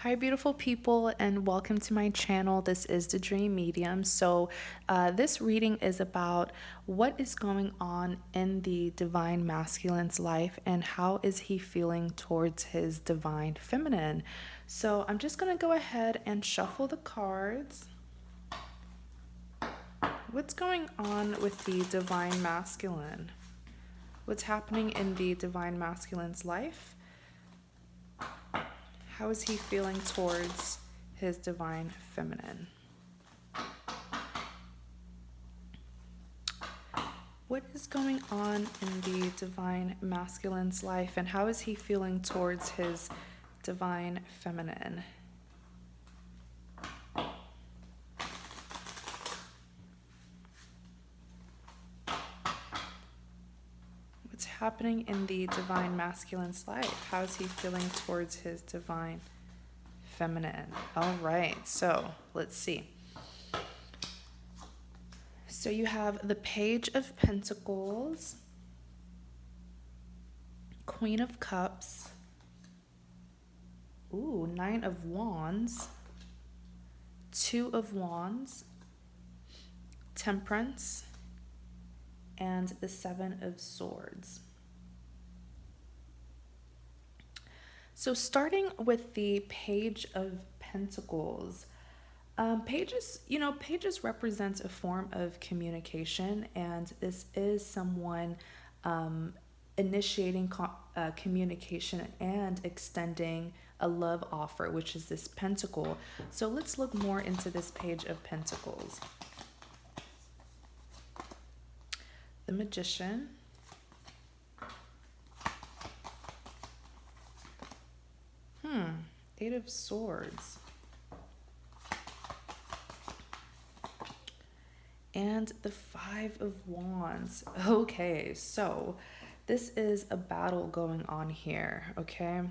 Hi, beautiful people, and welcome to my channel. This is the Dream Medium. This reading is about what is going on in the divine masculine's life and how is he feeling towards his divine feminine. So, I'm just going to go ahead and shuffle the cards. What's going on with the divine masculine? What's happening in the divine masculine's life? How is he feeling towards his divine feminine? What is going on in the divine masculine's life and how is he feeling towards his divine feminine? What's happening in the divine masculine's life? How is he feeling towards his divine feminine? All right, so let's see. So you have the Page of Pentacles, Queen of Cups, Nine of Wands, Two of Wands, Temperance, and the Seven of Swords. So starting with the Page of Pentacles, pages represent a form of communication, and this is someone initiating communication and extending a love offer, which is this pentacle. So let's look more into this Page of Pentacles. The Magician, Eight of Swords, and the Five of Wands. Okay, so this is a battle going on here, okay?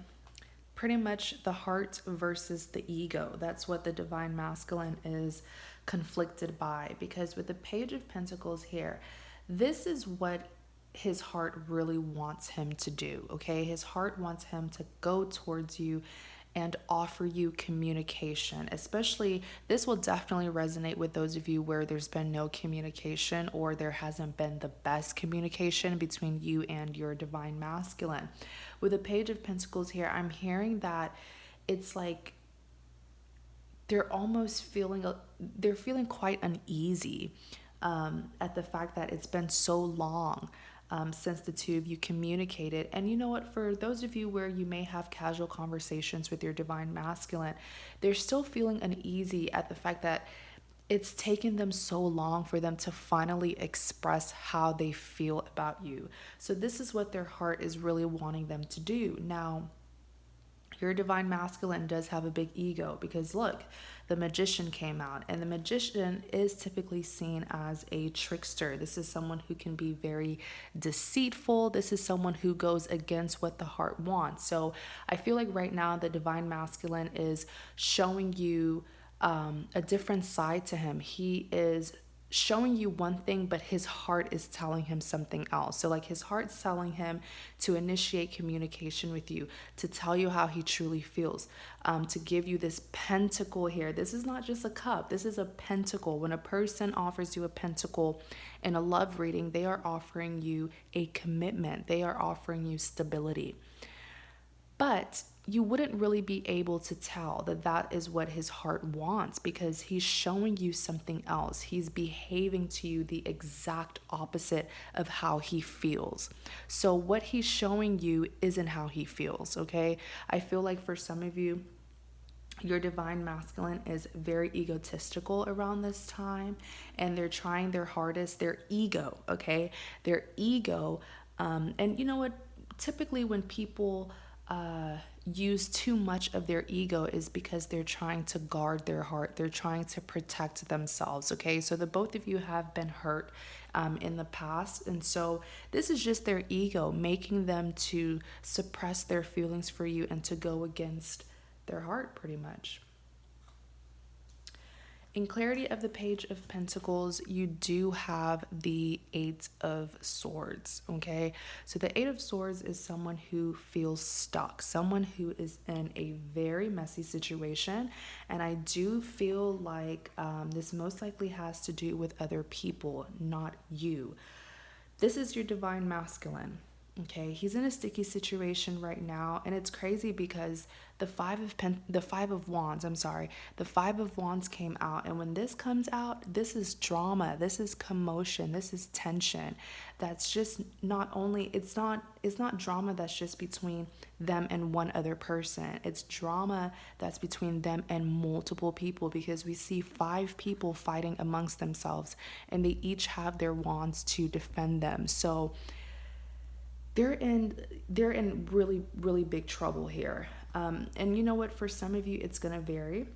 Pretty much the heart versus the ego. That's what the divine masculine is conflicted by, because with the Page of Pentacles here, this is what his heart really wants him to do, okay? His heart wants him to go towards you and offer you communication. Especially, this will definitely resonate with those of you where there's been no communication or there hasn't been the best communication between you and your divine masculine. With the Page of Pentacles here, I'm hearing that it's like they're almost feeling quite uneasy at the fact that it's been so long since the two of you communicated. And you know what, for those of you where you may have casual conversations with your divine masculine, they're still feeling uneasy at the fact that it's taken them so long for them to finally express how they feel about you. So this is what their heart is really wanting them to do. Now, your divine masculine does have a big ego, because look, the Magician came out, and the Magician is typically seen as a trickster. This is someone who can be very deceitful. This is someone who goes against what the heart wants. So I feel like right now the divine masculine is showing you a different side to him. He is showing you one thing, but his heart is telling him something else. So like, his heart's telling him to initiate communication with you, to tell you how he truly feels, to give you this pentacle here. This is not just a cup, this is a pentacle. When a person offers you a pentacle in a love reading, they are offering you a commitment, they are offering you stability. But you wouldn't really be able to tell that that is what his heart wants, because he's showing you something else. He's behaving to you the exact opposite of how he feels. So what he's showing you isn't how he feels, okay? I feel like for some of you, your divine masculine is very egotistical around this time, and they're trying their hardest, their ego, okay? Their ego, and you know what? Typically when people use too much of their ego is because they're trying to guard their heart. They're trying to protect themselves, okay? So the both of you have been hurt in the past. And so this is just their ego making them to suppress their feelings for you and to go against their heart, pretty much. In clarity of the Page of Pentacles, you do have the Eight of Swords, okay? So the Eight of Swords is someone who feels stuck, someone who is in a very messy situation. And I do feel like this most likely has to do with other people, not you. This is your divine masculine. Okay, he's in a sticky situation right now, and it's crazy because the five of wands, the 5 of wands came out, and when this comes out, this is drama, this is commotion, this is tension. That's just not only it's not drama that's just between them and one other person. It's drama that's between them and multiple people, because we see 5 people fighting amongst themselves, and they each have their wands to defend them. So they're in really, really big trouble here. And you know what? For some of you, it's going to vary.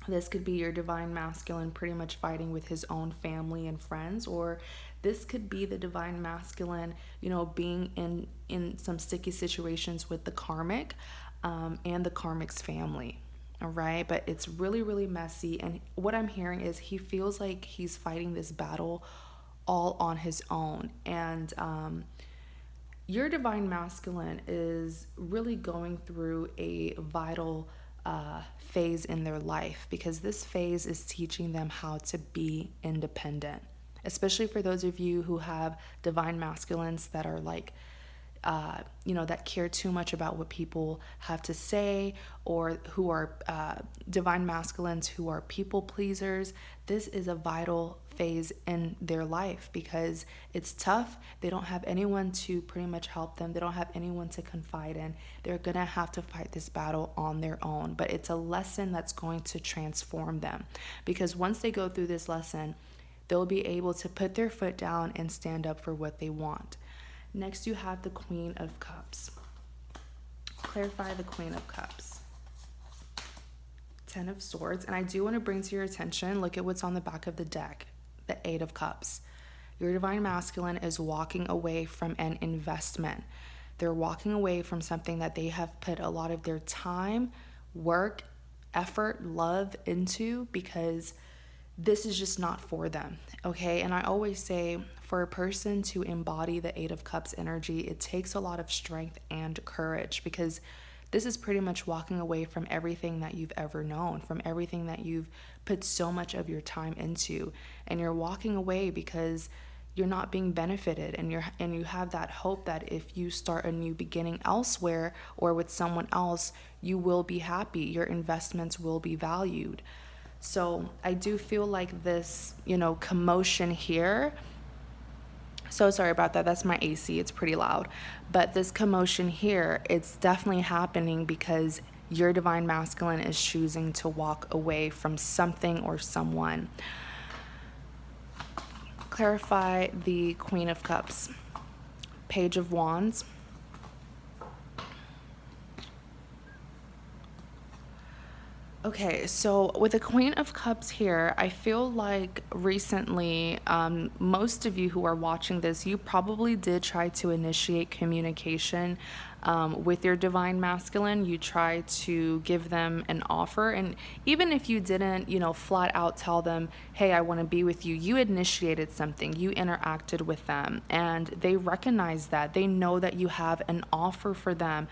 This could be your divine masculine pretty much fighting with his own family and friends, or this could be the divine masculine, being in some sticky situations with the karmic and the karmic's family. All right. But it's really, really messy. And what I'm hearing is he feels like he's fighting this battle all on his own. And, your divine masculine is really going through a vital phase in their life, because this phase is teaching them how to be independent, especially for those of you who have divine masculines that are like, that care too much about what people have to say, or who are divine masculines who are people pleasers. This is a vital phase in their life because it's tough. They don't have anyone to pretty much help them. They don't have anyone to confide in. They're going to have to fight this battle on their own. But it's a lesson that's going to transform them, because once they go through this lesson, they'll be able to put their foot down and stand up for what they want. Next, you have the Queen of Cups. Clarify the Queen of Cups. 10 of Swords. And I do want to bring to your attention, look at what's on the back of the deck. The 8 of Cups. Your divine masculine is walking away from an investment. They're walking away from something that they have put a lot of their time, work, effort, love into, because this is just not for them. Okay. And I always say, for a person to embody the 8 of Cups energy, it takes a lot of strength and courage, because this is pretty much walking away from everything that you've ever known, from everything that you've put so much of your time into. And you're walking away because you're not being benefited, and you have that hope that if you start a new beginning elsewhere or with someone else, you will be happy. Your investments will be valued. So I do feel like this, commotion here. So sorry about that. That's my AC. It's pretty loud. But this commotion here, it's definitely happening because your divine masculine is choosing to walk away from something or someone. Clarify the Queen of Cups. Page of Wands. Okay, so with the Queen of Cups here, I feel like recently, most of you who are watching this, you probably did try to initiate communication with your divine masculine. You try to give them an offer, and even if you didn't, flat out tell them, hey, I want to be with you, you initiated something, you interacted with them, and they recognize that. They know that you have an offer for them.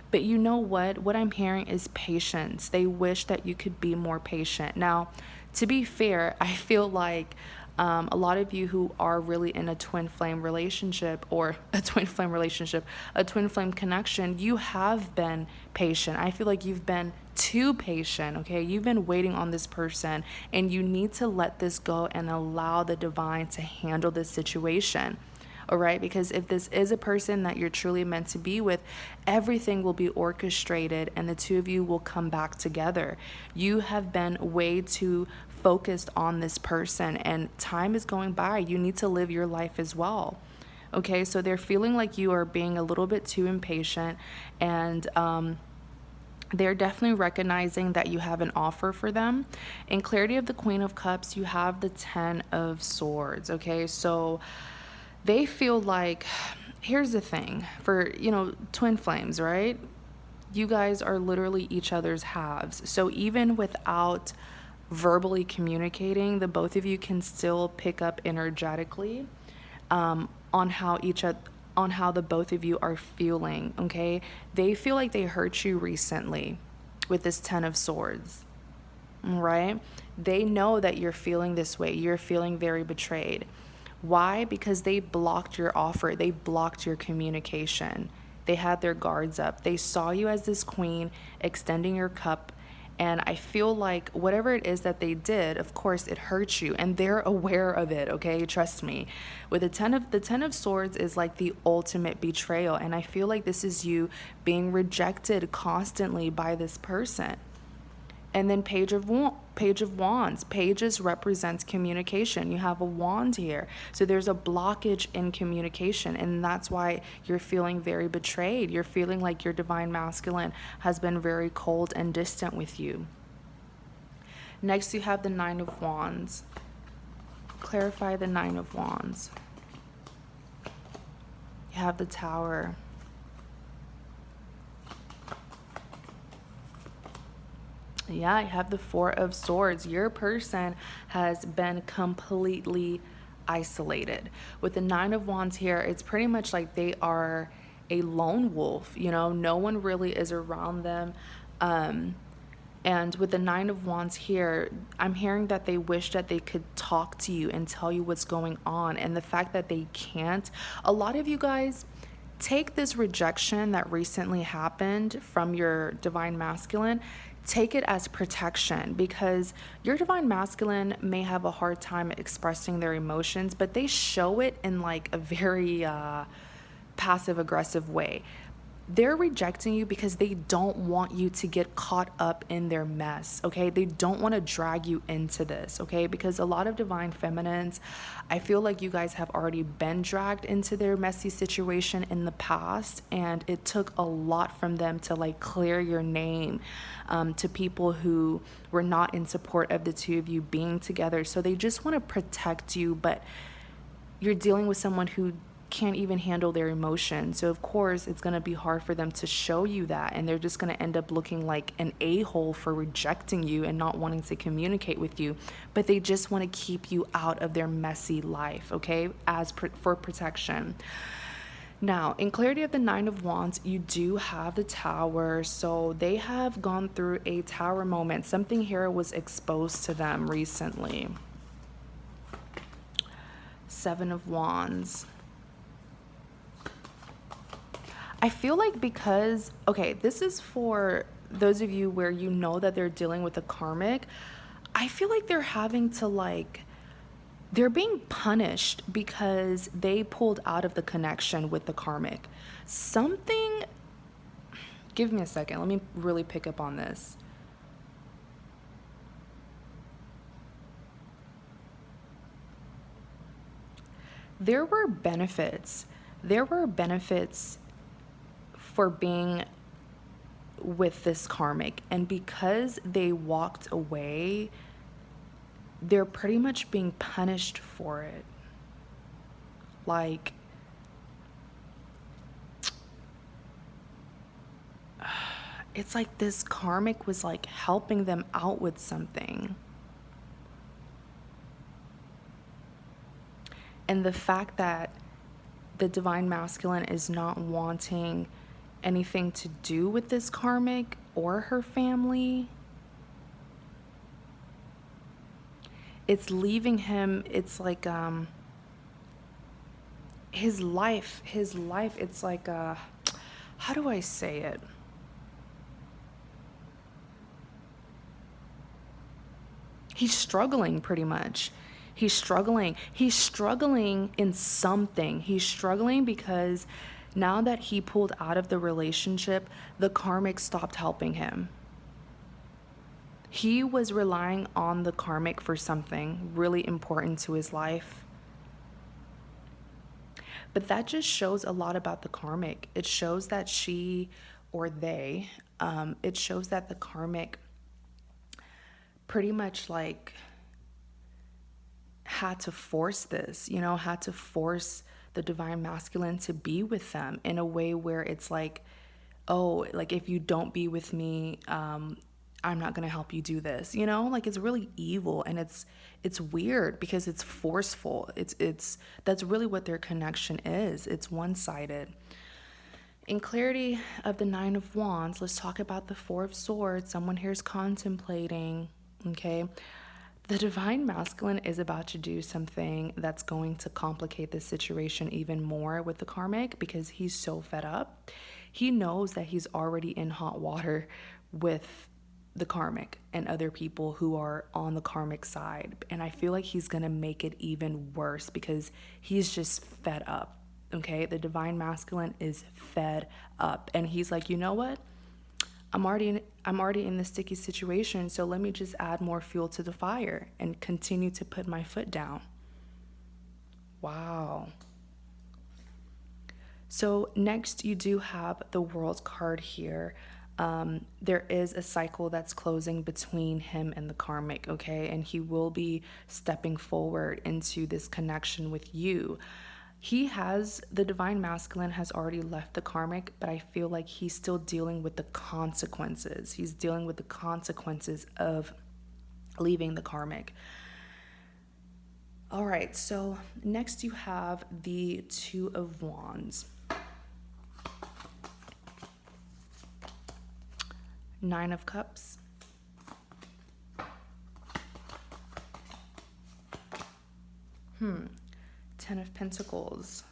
But you know what I'm hearing is patience. They wish that you could be more patient. Now, to be fair, I feel like a lot of you who are really in a twin flame relationship, a twin flame connection, you have been patient. I feel like you've been too patient, okay? You've been waiting on this person, and you need to let this go and allow the divine to handle this situation. All right, because if this is a person that you're truly meant to be with, everything will be orchestrated and the two of you will come back together. You have been way too focused on this person, and time is going by. You need to live your life as well. Okay, so they're feeling like you are being a little bit too impatient, and they're definitely recognizing that you have an offer for them. In clarity of the Queen of Cups, you have the 10 of Swords. Okay, so they feel like, here's the thing, for, twin flames, right? You guys are literally each other's halves. So even without verbally communicating, the both of you can still pick up energetically on how on how the both of you are feeling. Okay, they feel like they hurt you recently with this Ten of Swords, right? They know that you're feeling this way. You're feeling very betrayed. Why? Because they blocked your offer. They blocked your communication. They had their guards up. They saw you as this queen extending your cup. And I feel like whatever it is that they did, of course, it hurts you, and they're aware of it. Okay, trust me. With the Ten of Swords is like the ultimate betrayal, and I feel like this is you being rejected constantly by this person. And then Page of Wands. Pages represents communication. You have a wand here. So there's a blockage in communication. And that's why you're feeling very betrayed. You're feeling like your divine masculine has been very cold and distant with you. Next, you have the Nine of Wands. Clarify the Nine of Wands. You have the Tower. Yeah, I have the Four of Swords. Your person has been completely isolated. With the Nine of Wands here, it's pretty much like they are a lone wolf. You know, no one really is around them. And with the Nine of Wands here, I'm hearing that they wish that they could talk to you and tell you what's going on. And the fact that they can't, a lot of you guys take this rejection that recently happened from your divine masculine, take it as protection, because your divine masculine may have a hard time expressing their emotions, but they show it in like a very passive aggressive way. They're rejecting you because they don't want you to get caught up in their mess, okay? They don't want to drag you into this, okay? Because a lot of divine feminines, I feel like you guys have already been dragged into their messy situation in the past, and it took a lot from them to like clear your name to people who were not in support of the two of you being together. So they just want to protect you, but you're dealing with someone who can't even handle their emotions. So of course it's going to be hard for them to show you that, and they're just going to end up looking like an a-hole for rejecting you and not wanting to communicate with you, but they just want to keep you out of their messy life, okay, for protection. Now, in clarity of the Nine of Wands, you do have the Tower. So they have gone through a Tower moment. Something here was exposed to them recently. Seven of Wands. I feel like because, okay, this is for those of you where you know that they're dealing with a karmic. I feel like they're having to they're being punished because they pulled out of the connection with the karmic. Something, give me a second. Let me really pick up on this. There were benefits. There were benefits for being with this karmic, and because they walked away, they're pretty much being punished for it. Like, it's like this karmic was like helping them out with something. And the fact that the divine masculine is not wanting anything to do with this karmic or her family, it's leaving him, it's like his life, it's like how do I say it? He's struggling pretty much. He's struggling in something. He's struggling because now that he pulled out of the relationship, the karmic stopped helping him. He was relying on the karmic for something really important to his life. But that just shows a lot about the karmic. It shows that she or they, it shows that the karmic pretty much like had to force this, had to force the divine masculine to be with them in a way where it's like, oh, like if you don't be with me, I'm not going to help you do this. You know, like it's really evil, and it's weird because it's forceful. It's that's really what their connection is. It's one-sided. In clarity of the Nine of Wands, let's talk about the Four of Swords. Someone here is contemplating, okay? The divine masculine is about to do something that's going to complicate the situation even more with the karmic because he's so fed up. He knows that he's already in hot water with the karmic and other people who are on the karmic side. And I feel like he's going to make it even worse because he's just fed up. Okay, the divine masculine is fed up, and he's like, you know what? I'm already in this sticky situation, so let me just add more fuel to the fire and continue to put my foot down. Wow. So next you do have the World card here. There is a cycle that's closing between him and the karmic, okay? And he will be stepping forward into this connection with you. The divine masculine has already left the karmic, but I feel like he's still dealing with the consequences. He's dealing with the consequences of leaving the karmic. All right, so next you have the Two of Wands. Nine of Cups. Ten of Pentacles.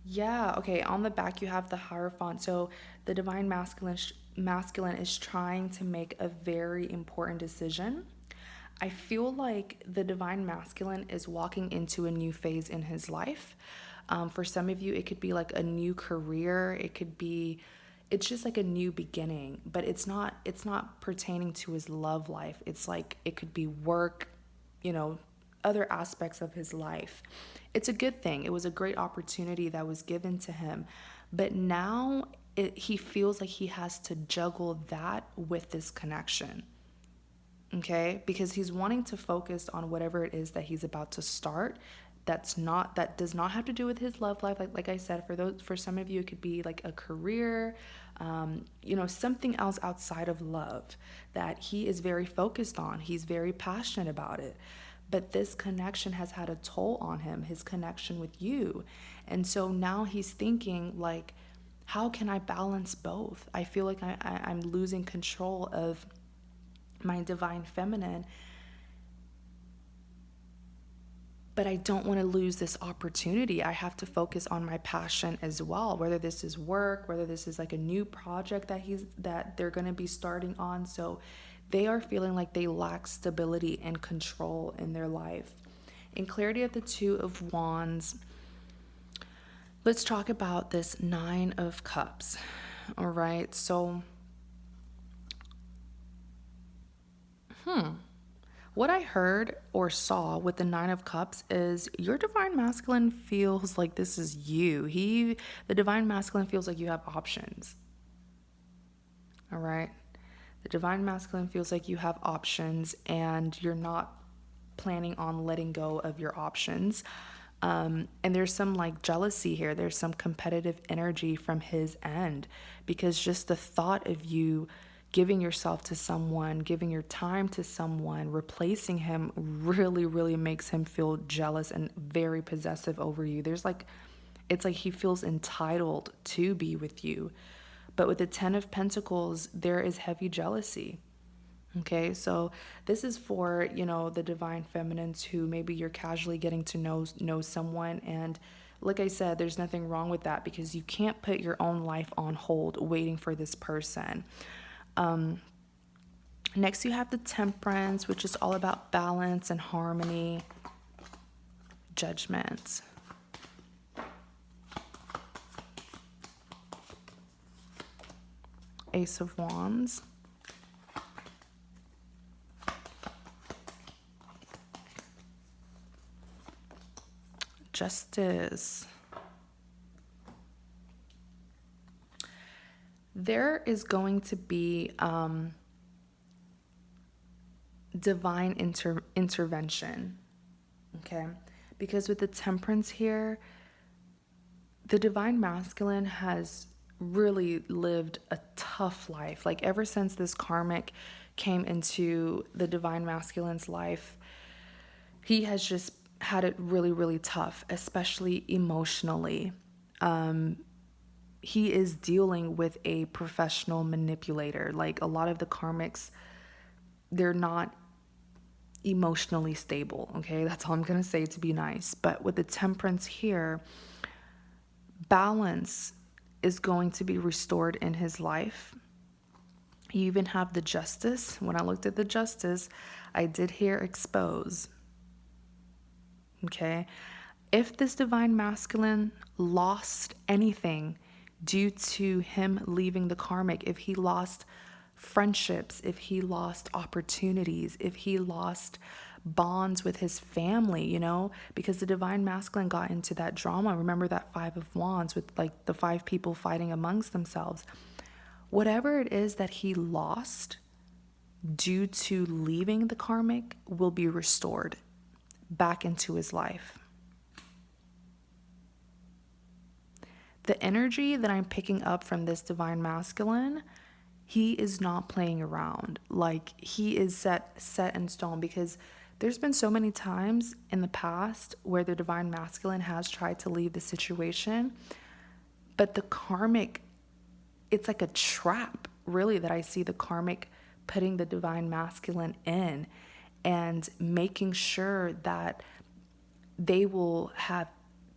Yeah, okay, on the back you have the Hierophant. So the divine masculine is trying to make a very important decision. I feel like the divine masculine is walking into a new phase in his life. For some of you, it could be like a new career. It's just like a new beginning, but it's not pertaining to his love life. It's like it could be work, other aspects of his life. It's a good thing. It was a great opportunity that was given to him. But now he feels like he has to juggle that with this connection. Okay? Because he's wanting to focus on whatever it is that he's about to start. That does not have to do with his love life. Like I said, for some of you, it could be like a career, something else outside of love that he is very focused on. He's very passionate about it. But this connection has had a toll on him, his connection with you. And so now he's thinking like, how can I balance both? I feel like I'm losing control of my divine feminine, but I don't want to lose this opportunity. I have to focus on my passion as well, whether this is work, whether this is like a new project that they're going to be starting on. So they are feeling like they lack stability and control in their life. In clarity of the Two of Wands, let's talk about this Nine of Cups. All right, so what I heard or saw with the Nine of Cups is your divine masculine feels like this is you. The divine masculine feels like you have options. All right. The divine masculine feels like you have options and you're not planning on letting go of your options. And there's some like jealousy here. There's some competitive energy from his end because just the thought of you giving yourself to someone, giving your time to someone, replacing him really, really makes him feel jealous and very possessive over you. It's like he feels entitled to be with you. But with the Ten of Pentacles, there is heavy jealousy. Okay, so this is for, the divine feminines who maybe you're casually getting to know someone. And like I said, there's nothing wrong with that because you can't put your own life on hold waiting for this person. Next, you have the Temperance, which is all about balance and harmony, Judgment. Ace of Wands. Justice. There is going to be divine intervention, okay? Because with the Temperance here, the divine masculine has really lived a tough life. Like ever since this karmic came into the divine masculine's life, he has just had it really, really tough, especially emotionally. He is dealing with a professional manipulator. Like a lot of the karmics, they're not emotionally stable. Okay, that's all I'm gonna say to be nice. But with the temperance here, balance is going to be restored in his life. You even have the justice. When I looked at the justice, I did hear expose. Okay. If this divine masculine lost anything due to him leaving the karmic, if he lost friendships, if he lost opportunities, if he lost bonds with his family, because the divine masculine got into that drama. Remember that 5 of Wands with like the 5 people fighting amongst themselves. Whatever it is that he lost due to leaving the karmic will be restored back into his life. The energy that I'm picking up from this divine masculine, he is not playing around. Like he is set in stone, because there's been so many times in the past where the divine masculine has tried to leave the situation, but the karmic, it's like a trap, really, that I see the karmic putting the divine masculine in and making sure that they will have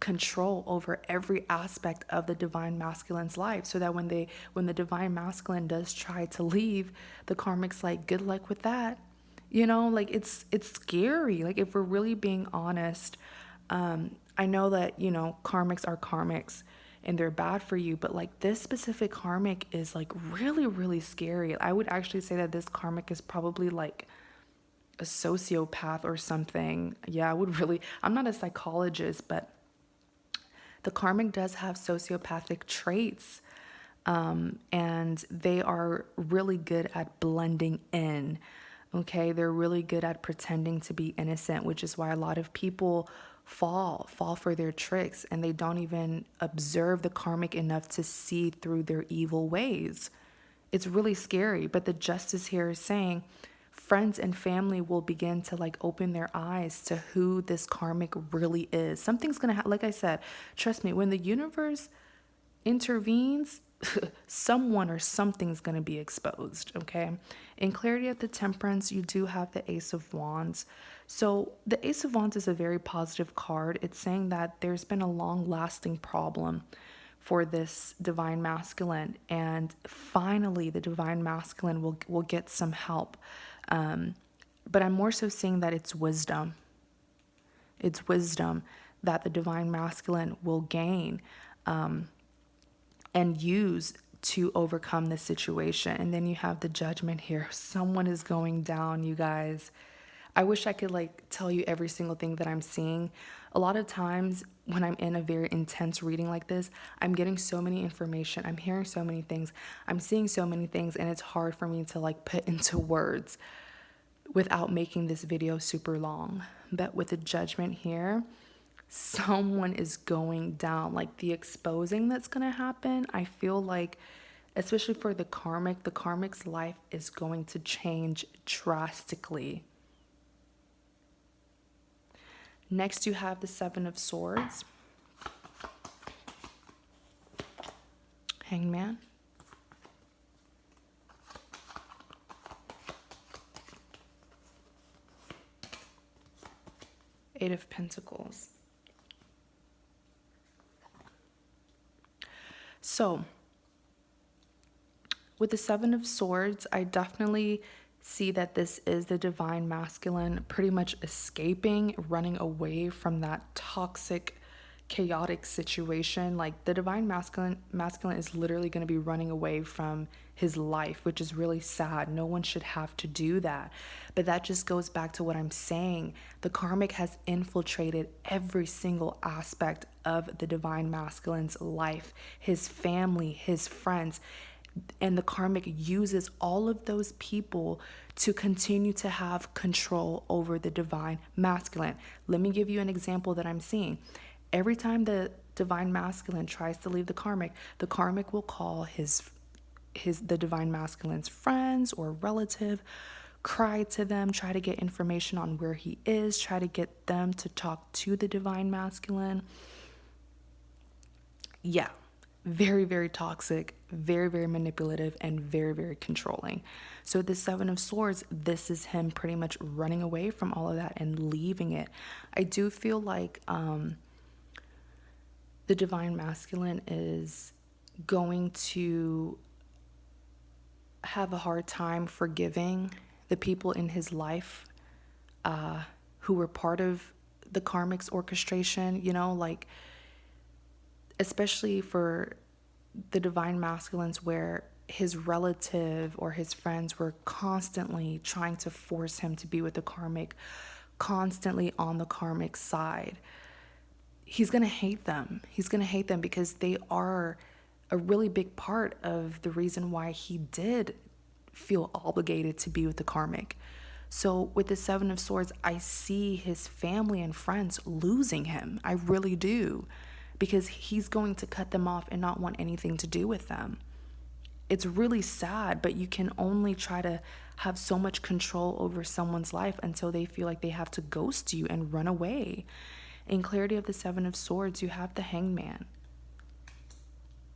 control over every aspect of the divine masculine's life, so that when the divine masculine does try to leave, the karmic's like, good luck with that. Like it's scary. Like if we're really being honest, I know that karmics are karmics and they're bad for you, but like this specific karmic is like really, really scary. I would actually say that this karmic is probably like a sociopath or something. Yeah, I'm not a psychologist, but the karmic does have sociopathic traits, and they are really good at blending in. Okay, they're really good at pretending to be innocent, which is why a lot of people fall for their tricks, and they don't even observe the karmic enough to see through their evil ways. It's really scary. But the justice here is saying friends and family will begin to like open their eyes to who this karmic really is. Something's gonna happen. Like I said, trust me, when the universe intervenes, someone or something's going to be exposed. Okay. In clarity at the temperance, you do have the Ace of Wands. So the Ace of Wands is a very positive card. It's saying that there's been a long lasting problem for this divine masculine, and finally the divine masculine will get some help. But I'm more so seeing that it's wisdom. It's wisdom that the divine masculine will gain and use to overcome the situation. And then you have the Judgment here. Someone is going down, you guys. I wish I could like tell you every single thing that I'm seeing. A lot of times when I'm in a very intense reading like this, I'm getting so many information. I'm hearing so many things. I'm seeing so many things, and it's hard for me to like put into words without making this video super long. But with the Judgment here, someone is going down. Like the exposing that's going to happen, I feel like, especially for the karmic's life is going to change drastically. Next, you have the 7 of Swords. Hangman. Eight of Pentacles. So, with the 7 of Swords, I definitely see that this is the divine masculine pretty much escaping, running away from that toxic, chaotic situation. Like the divine masculine is literally going to be running away from his life, which is really sad. No one should have to do that. But that just goes back to what I'm saying. The karmic has infiltrated every single aspect of the divine masculine's life, his family, his friends. And the karmic uses all of those people to continue to have control over the divine masculine. Let me give you an example that I'm seeing. Every time the divine masculine tries to leave the karmic will call the divine masculine's friends or relative, cry to them, try to get information on where he is, try to get them to talk to the divine masculine. Yeah, very, very toxic, very, very manipulative, and very, very controlling. So, the Seven of Swords, this is him pretty much running away from all of that and leaving it. I do feel like the divine masculine is going to have a hard time forgiving the people in his life who were part of the karmic's orchestration, like especially for the divine masculines where his relative or his friends were constantly trying to force him to be with the karmic, constantly on the karmic side. He's going to hate them. He's going to hate them because they are a really big part of the reason why he did feel obligated to be with the karmic. So with the Seven of Swords, I see his family and friends losing him. I really do, because he's going to cut them off and not want anything to do with them. It's really sad, but you can only try to have so much control over someone's life until they feel like they have to ghost you and run away. In clarity of the Seven of Swords, you have the Hangman.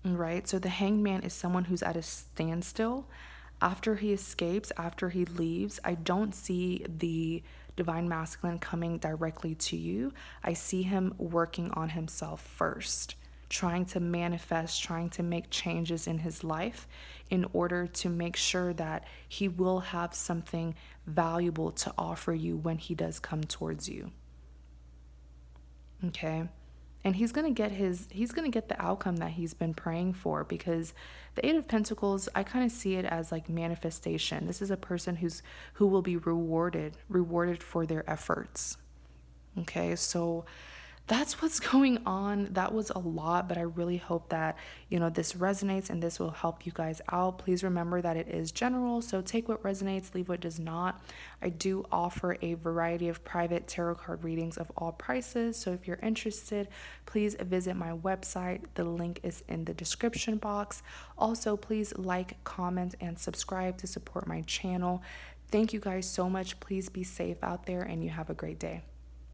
Right? So the Hangman is someone who's at a standstill. After he escapes, after he leaves, I don't see the divine masculine coming directly to you. I see him working on himself first, trying to manifest, trying to make changes in his life in order to make sure that he will have something valuable to offer you when he does come towards you. Okay? And he's going to get the outcome that he's been praying for, because the Eight of Pentacles, I kind of see it as like manifestation. This is a person who will be rewarded for their efforts. Okay? So that's what's going on. That was a lot, but I really hope that, this resonates and this will help you guys out. Please remember that it is general, so take what resonates, leave what does not. I do offer a variety of private tarot card readings of all prices, so if you're interested, please visit my website. The link is in the description box. Also, please like, comment, and subscribe to support my channel. Thank you guys so much. Please be safe out there, and you have a great day.